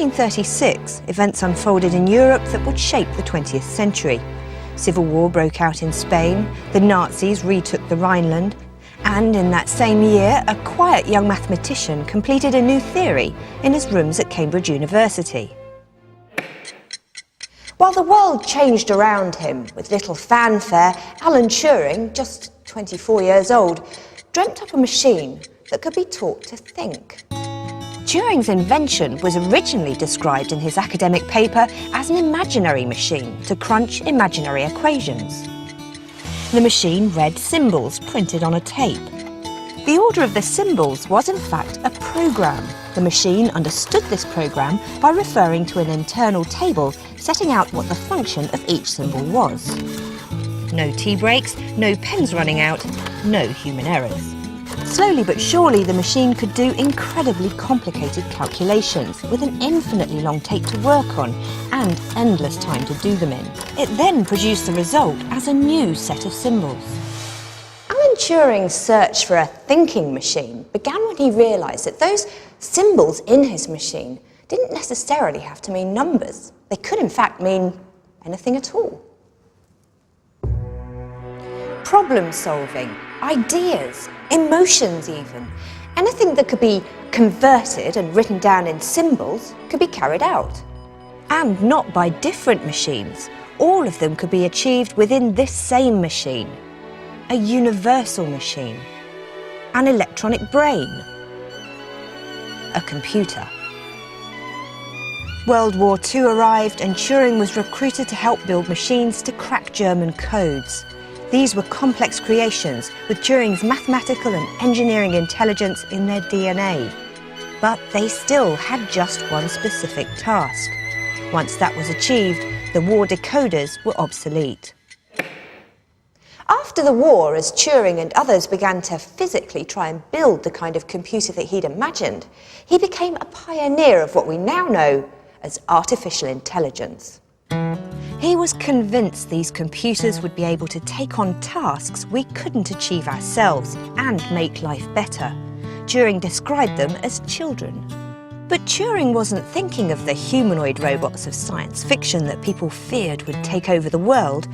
1936, events unfolded in Europe that would shape the 20th century. Civil war broke out in Spain, the Nazis retook the Rhineland, and in that same year, a quiet young mathematician completed a new theory in his rooms at Cambridge University. While the world changed around him with little fanfare, Alan Turing, just 24 years old, dreamt up a machine that could be taught to think. Turing's invention was originally described in his academic paper as an imaginary machine to crunch imaginary equations. The machine read symbols printed on a tape. The order of the symbols was in fact a program. The machine understood this program by referring to an internal table setting out what the function of each symbol was. No tea breaks, no pens running out, no human errors. Slowly but surely, the machine could do incredibly complicated calculations with an infinitely long tape to work on and endless time to do them in. It then produced the result as a new set of symbols. Alan Turing's search for a thinking machine began when he realised that those symbols in his machine didn't necessarily have to mean numbers. They could in fact mean anything at all. Problem solving, ideas, emotions even. Anything that could be converted and written down in symbols could be carried out. And not by different machines. All of them could be achieved within this same machine. A universal machine. An electronic brain. A computer. World War II arrived and Turing was recruited to help build machines to crack German codes. These were complex creations with Turing's mathematical and engineering intelligence in their DNA. But they still had just one specific task. Once that was achieved, the war decoders were obsolete. After the war, as Turing and others began to physically try and build the kind of computer that he'd imagined, he became a pioneer of what we now know as artificial intelligence. He was convinced these computers would be able to take on tasks we couldn't achieve ourselves and make life better. Turing described them as children. But Turing wasn't thinking of the humanoid robots of science fiction that people feared would take over the world.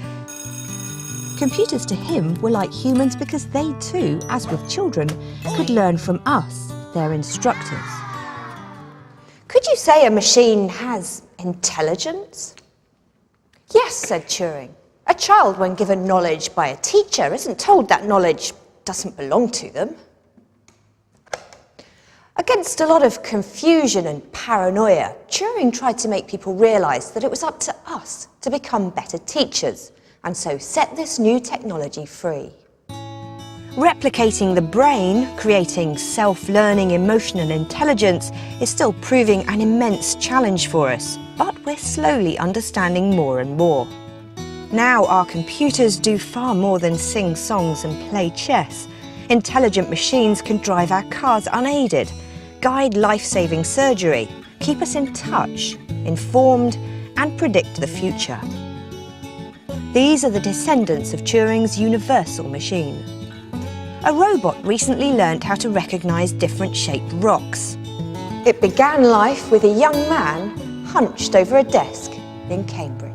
Computers to him were like humans because they too, as with children, could learn from us, their instructors. Could you say a machine has intelligence? Yes, said Turing. A child, when given knowledge by a teacher, isn't told that knowledge doesn't belong to them. Against a lot of confusion and paranoia, Turing tried to make people realise that it was up to us to become better teachers, and so set this new technology free. Replicating the brain, creating self-learning emotion and intelligence is still proving an immense challenge for us, but we're slowly understanding more and more. Now our computers do far more than sing songs and play chess. Intelligent machines can drive our cars unaided, guide life-saving surgery, keep us in touch, informed, and predict the future. These are the descendants of Turing's universal machine. A robot recently learnt how to recognise different shaped rocks. It began life with a young man hunched over a desk in Cambridge.